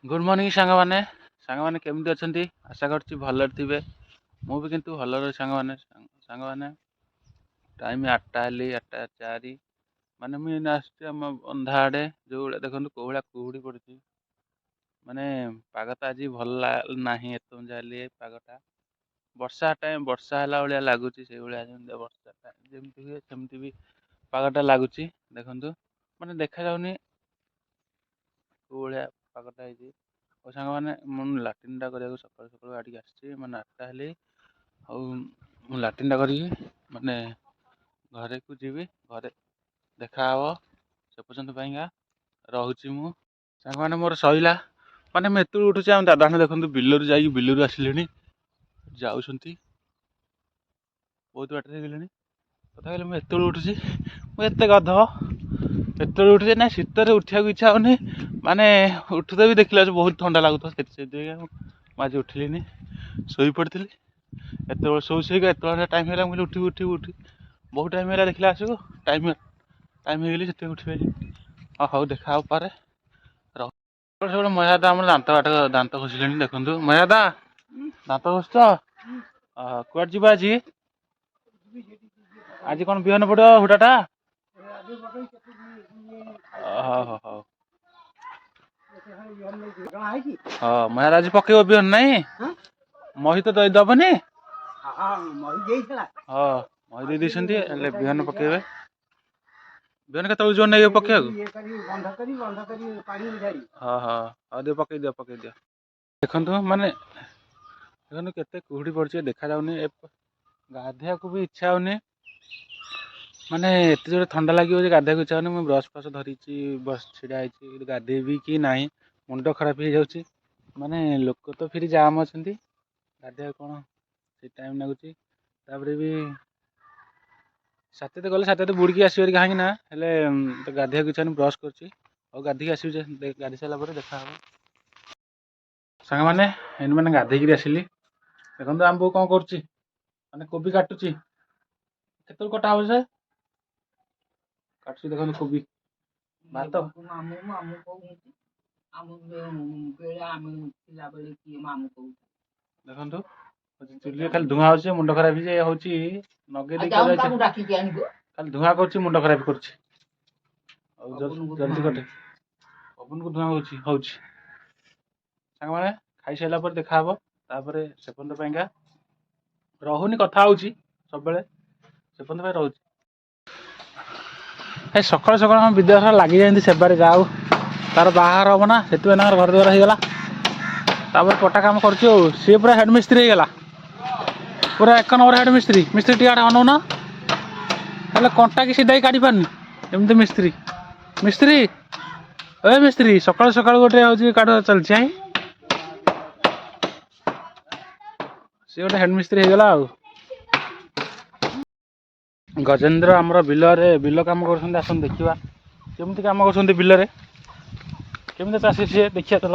Good morning सांग केमती अच्छा आशा कर भल थे मु भी किंतु भल सांग टाइम 8टा हेली 8टा 4 माने मुझे आम अंधा आड़े जो देखो कौ भाया कुहुड़ी पड़ी माने पाग तो आज भल ना एत जाए पागटा वर्षा टाइम वर्षा है भाया लगुच से भाया वर्षा जमी हुए सेमती भी पागटा लगुच देखु माने देखा जाऊनी कौ भाया पागटा है सांग मैंने मुझे लाट्रिन टा करा सकाल सकाल गाड़ी आसी मैंने 8टा हेली लाट्रिन टा करी माने घरे को जी घरे देखा से पर्यटन रोचे मु सांग मैंने मोर सैला माने मुझे उठुचे आम दादा देखो बिलर जा बिलर आसिले जाऊँ बहुत बाटर गले तथा मुझे उठुची मुझे गध एत उठुचे ना शीतर उठा इच्छा होनी माने उठुते भी देखला बहुत ठंडा लगुता आज उठिली शोई पड़ी एत शो एत टाइम है मुझे उठी उठी उठी बहुत टाइम है देखला आसो टाइम टाइम हो गली से उठी हाँ देखा पारे सब मयादा आम दात बाट दात घषिले देखु मयादा दात घषुच कुआड जी आज आज कौन बिहन पड़ो हुटाटा हाँ मयादा आज पकेब बिहन नाई मही तो दबनी हाँ मही दे बिहन पकेबे बिहन के जोन नहीं पकेया हाँ हाँ दे पकई दियो देखु माने देखो केते कुहुड़ी पड़ी देखा जाऊनी गाधिया को भी इच्छा होनी माने एत जोर ठंडा लगे गाधिया को इच्छा होनी मुझे ब्रश फ्रश धरी बस छिड़ा गाधेबी कि ना मुंड खराब हो जाऊँगी माने लोक तो फिर जाम अच्छा गाधिया कौन से टाइम लगुच भी सात गले सात बुड़की आसो कहीं ना गाधिया को इच्छा ब्रश कर गाधिक आस गाधी सारापर देखा सांग मैंने गाधेक आसिली देखो आम बो कौन कर कोबी काटुची केत कटा हो से काटुची देखो कोबी भात देखो चुली खाली धुआं हो मुंड खराब नगे खाली धुआं कर मुंड खराब कर जल्दी कटे पवन को धुआं हो सांग मैंने खाई सारा पर देखा से पर्यटन रहुनी कथा होची सब से पर्यटन रोचे सकाल सकाल हम विद्याधर लगी जाती सेबारे जाऊ तार बाहर हम ना से घर द्वार होगा पटा काम कर सी पूरा हेड मिस्त्री होगा पूरा 1 नंबर हेड मिस्त्री मिस्त्री टी अनौना कंटा कि सीधा काटी पारनी एमती मिस्त्री मिस्त्री ए मिस्त्री सकाल सकाल गोटे हूँ काट चलती सी गोटे हेड मिस्त्री होगा गजेन्द्र आमर बिल कम कर आस देखा केमती कम कर बिल केमी चाषी सी देखिए चल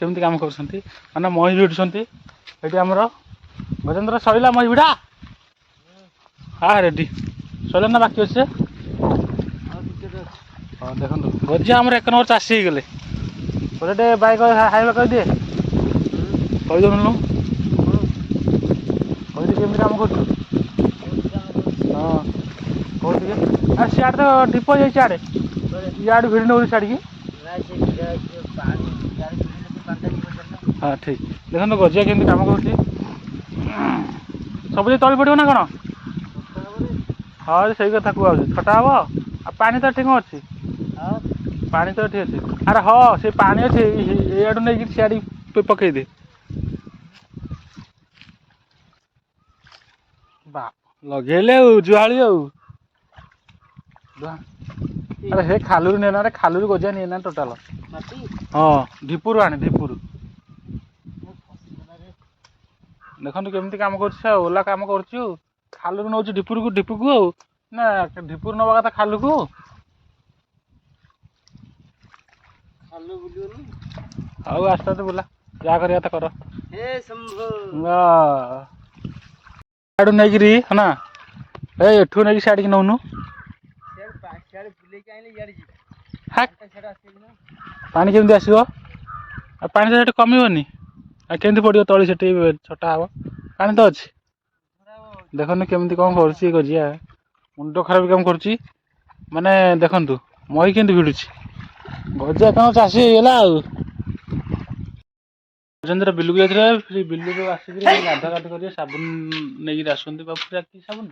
केमती कम कर मही भिड़ुंट ये आमर गजेन्द्र सैला मही भिड़ा हाँ रेडी सैला ना बाकी अच्छे हाँ देखो गजिया आमर 1 नंबर चाषी हो गले गोटे बाइक हाइवा कह दिए कहीदेलु कहीदे केमती कम कर हाँ कौन सियाड़ तो ढीप जाए इे भिड़ नौ छाड़ी हाँ ठीक देखो गजिया केमती कम कर सब तली पड़ो ना कौन हाँ सही कथा कहु छटा हम आ पानी तो ठीक अच्छी पानी तो ठीक अच्छे अरे हाँ से पानी अच्छे याडू नहीं सियाड़ी पकईदे बा लगे जुआली अरे हे खालू नेना रे खालू गजिया नहीं टोटाल हाँ ढीपुर आने ढीपुर देखो केमती कम कर ओला कम कर खालू नौ ढीपुर को ढीपू को ना ढीपुर नवा कथा खालू को हाउ आस्ते आस्ते बुला क्या करिया था कर सियाड़ू नहीं है ना एठू नहीं सियाड़ की नौनु पानी केमती आसो ଆଉ ପାଣି ତ ସେଠି କମିବନି ଆଉ କେମିତି ପଡ଼ିବ ତଳି ସେଠି ଛଟା ହବ ପାଣି ତ ଅଛି ଦେଖନ୍ତୁ କେମିତି କ'ଣ କରୁଛି ଗଜିଆ ମୁଣ୍ଡ ଖରାପ କାମ କରୁଛି ମାନେ ଦେଖନ୍ତୁ ମହି କେମିତି ଭିଡ଼ୁଛି ଗଜିଆ କାମ ଚାଷୀ ହେଇଗଲା ଆଉ ରାଜେନ୍ଦ୍ର ବିଲକୁ ଯାଇଥିଲେ ସେ ବିଲରୁ ଆସିକି ଗାଧା ଗାଧି କରିବେ ସାବୁନ ନେଇକି ଆସନ୍ତି ବାପୁ କି ସାବୁନ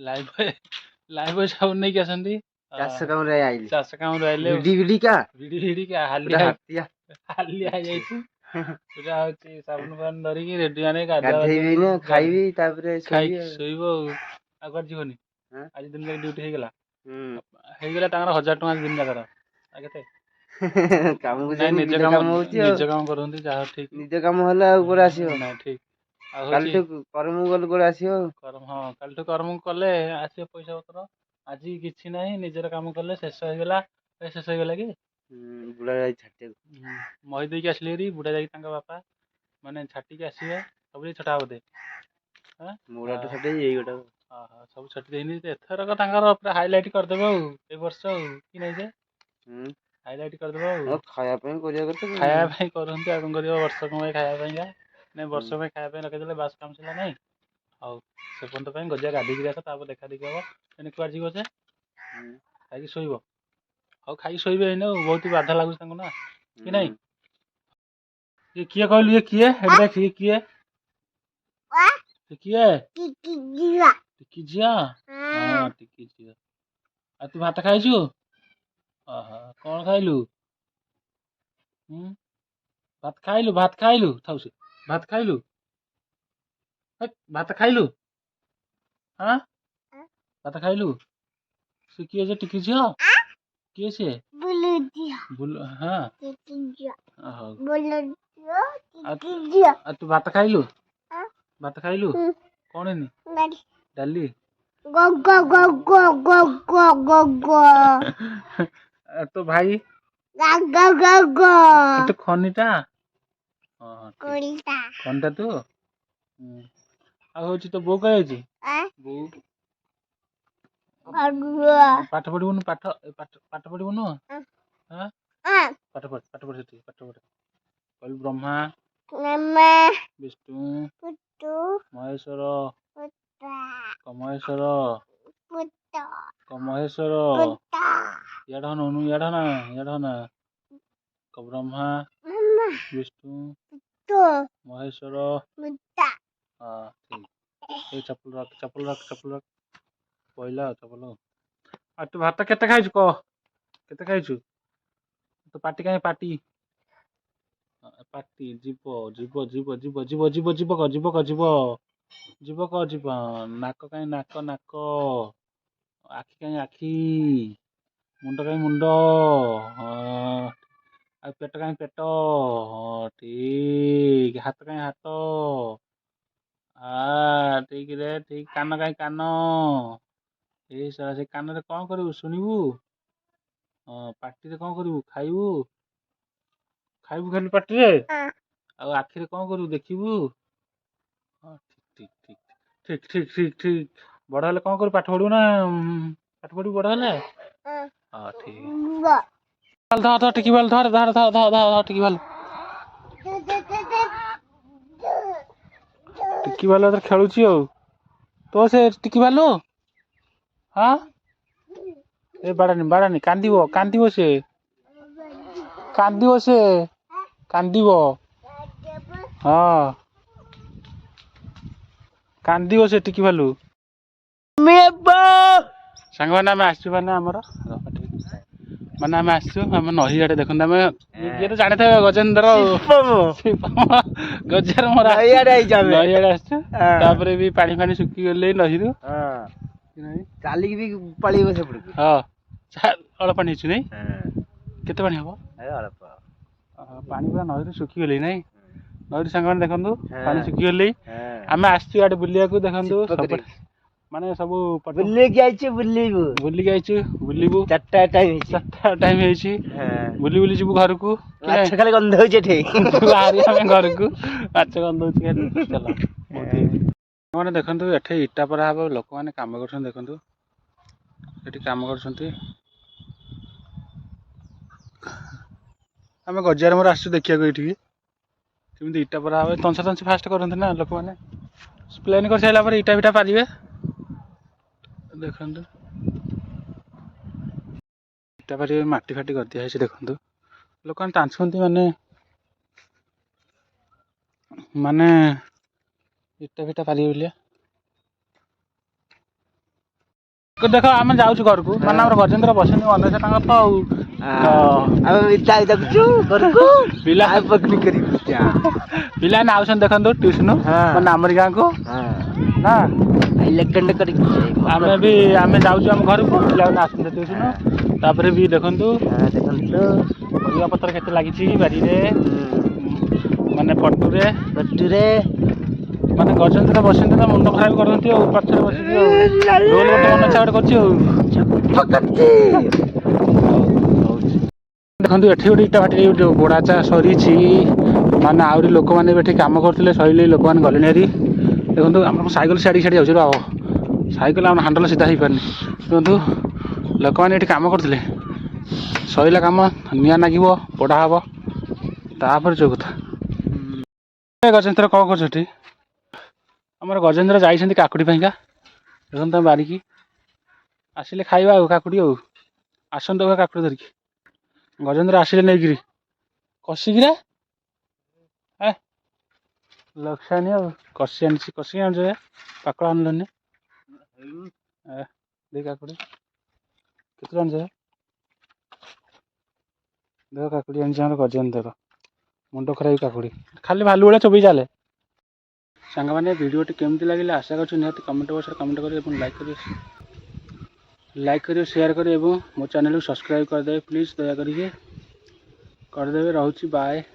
ଲାଇଫ ସାବୁନ ନେଇକି ଆସନ୍ତି ଚାଷ କାମରେ ଆଇଲେ ଭିଡ଼ିକା ହାଲିଆ ହେଇଯାଇଛି ପୂଜା ହଉଛି ସାବୁନ ଫାବୁନ ଧରିକି ରେଡି ମାନେ ଗାଧେଇବି ନା ଖାଇବି ତାପରେ ଶୋଇବ ଆଉ କୁଆଡେ ଯିବନି ଆଜି ଦିନ ଯାକ ଡ୍ୟୁଟି ହେଇଗଲା ତାଙ୍କର 1000 ଟଙ୍କା ଦିନ ଯାକର ଆଉ କେତେ କାମକୁ ଯାଇନି ନିଜ କାମ କରନ୍ତି ଯାହା ଠିକ ନିଜ କାମ ହେଲେ ଆଉ କୁଆଡେ ଆସିବ ନାଇଁ ଠିକ ଆଉ କାଲିଠୁ କର୍ମକୁ ଗଲେ କୁଆଡେ ଆସିବ ହଁ କାଲିଠୁ କର୍ମକୁ କଲେ ଆସିବ ପଇସା ପତ୍ର ଆଜି କିଛି ନାହିଁ ନିଜର କାମ କଲେ ଶେଷ ହେଇଗଲା ଶେଷ ହେଇଗଲା କି ବୁଢା ଯାଇ ଛାଟିବାକୁ ମହି ଦେଇକି ଆସିଲେ ହେରି ବୁଢା ଯାଇକି ତାଙ୍କ ବାପା ମାନେ ଛାଟିକି ଆସିବେ ସବୁ ଛଟା ବୋଧେ ସବୁ ଛଟି ଦେଇନି ଏଥରକ ତାଙ୍କର ପୁରା ହାଇଲାଇଟ କରିଦେବେ ଆଉ ଏଇ ବର୍ଷ ଆଉ କି ନାଇଁ ଯେ ହାଇଲାଇଟ କରିଦେବ ଆଉ ଖାଇବା ପାଇଁ କରିବା କଥା ଖାଇବା ପାଇଁ କରନ୍ତି ଆଉ କଣ କରିବ ବର୍ଷ ପାଇଁ ଖାଇବା ପାଇଁକା ନାଇଁ ବର୍ଷ ପାଇଁ ଖାଇବା ପାଇଁ ରଖିଦେଲେ ବାସ କାମ ସରିଲା ନାଇଁ ଆଉ ସେ ପର୍ଯ୍ୟନ୍ତ ପାଇଁ ଗଜିଆ ଗାଧେଇକି ଆସ ତାପରେ ଦେଖା ଦେଖି ହବ ଏନେ କୁଆଡେ ଯିବ ସେ ଖାଇକି ଶୋଇବ ଆଉ ଖାଇକି ଶୋଇବେ ଏଇନେ ଆଉ ବହୁତ ବାଧା ଲାଗୁଛି ତାଙ୍କୁ ନା କି ନାଇଁ ये किए कहलु ये किए हेड देख ये किए किए टिकी झिया हां टिकी झिया आ तू भात खाइछु आहा कौन खाइलु भात खाइलु थाउसे भात खाइलु भात खाइलु हां भात खाइलु से किए जे टिकी झिया किए से बुलु झिया बुलु हां टिकी झिया आहा बुलु आ तू भात खाइलु भात खाइलु कौन है डाली गो गो गो गो गो गो गो गो तो भाई गो गो गो गो तो खनीटा हां खनीटा तू आ होची तो बो कहे छी बो पाठ पढ़िबुनु पाठ पाठ पढ़िबुनु हां पाठ पढ़ कल ब्रह्मा विष्णु महेश्वर कमहेश्वर कमहेश्वर याडना ब्रह्मा विष्णु महेश्वर हाँ ठीक चप्पल रख पहला चप्पल आ तू भात केते खाइछु कह केते खाइछु तो पार्टी काहे पार्टी पार्टी जीव नाक कहीं नाक आखि कहीं आखि मुंड कहीं मुंड आ पेट कहीं पेट ठीक हाथ कहीं हाथ ठीक रे ठीक कान कहीं कान ए सारा से कान रे कौन करू सुनिबू पार्टी रे कौन करू खाइबू खाइबू खाली पार्टी रे आ आखिरे कौन करू देखिबू ठीक ठीक ठीक ठीक ठीक ठीक बड़ हेले कौन करू पाठ पढ़ू ना पाठ पढ़ू बड़ हेले हाँ ठीक धर टिकी बाल धर धर धर धर धर टिकी बाल टिकी बाल खेलुची आ तो से टिकी बालू हाँ ए बाड़ानी कांदिबो से कांदिबो हाँ कांदिबो से टिकी बालू सांग मैंने आम आसु मैंने आमर माने आम आसु आम नही आड़े देखते आम ये तो जाने थे गजेंद्र गजार मोर नही आड़े आसु भी पानी फानी सुखी गले नही चलिक भी पड़ी हाँ अल्प पानी नहीं केते पानी हम पानी पूरा नही सुखी गली नहीं नही सांग मैंने देखु पानी सुखी गली आम आसु आड़े बुलिया देखु माने सब बुलिक आइछु बुलिबू 4टा टाइम हेछि बुली बुली जीवु घर को माछ खाली गंध होचे ठे बाहरी हम घर को माछ गंध होचे चलो माने देखंतु एठे इटा पर हबो लोक माने काम करछन देखंतु एठी काम करछंती आम गजार मोर आसु देखा ये केमी इटा परा हे तंसा तंसी फास्ट करते ना लोक मैंने प्लेन कर सारा इटा फिटा पारे देखु इटा पारे माटी फाटी कर दिया देखु लोक टाँचुंट माने माने इटा फिटा पारे बोलिया देख आम जाऊँ घर को माने गजेन्द्र बसनी अनैसा तो पिला आउसन देखो ट्यूशन आमरी गाँव को ना आम भी आम जाऊँ आम घर को पिला आसते ट्यूशन तापर भी देखु परिया पत्र के लगी बारी माने पटुरे माने गजेन्द्र बसंत तो मुंड खराब करते पछे बस रोल गोटे मन चाट कर देखो ये गोटे इटा भाटी जो गोड़ाचा सरी माने आहरी लोक मैंने कम करते सैले लोक मैंने गले हरी देखो आम सैकल सियाड़ी सियाड़ी जाऊँ आओ सैकल आम हांडल सीधा हो पारे देखो लोक मैंने कम करते सैला कम निआ नाग पोड़ा हम तापर जो कथा गजेन्द्र कौन कर आमर गजेन्द्र जाइए काकुड़ी पाइका देखो तुम बारिकी आसिले खाइबा काकुड़ी आसत काकुड़ी धरिकी गजेन्द्र आसिले नहीं कषिकीरा लक्षानी कषि आनी कषि आन पाकड़ आनल दे काकुड़ी केत आन देख काकुड़ी आनी गजेन्द्र मुंड खराब काकुड़ी खाली भालू भाया चोबई चले सांग मैंने भिडियोटी केमती लगे आशा कर निहती कमेंट बॉक्स कमेंट करें लाइक करिए शेयर करें मो चैनल को सब्सक्राइब करदे प्लीज दया करदे रोची बाय।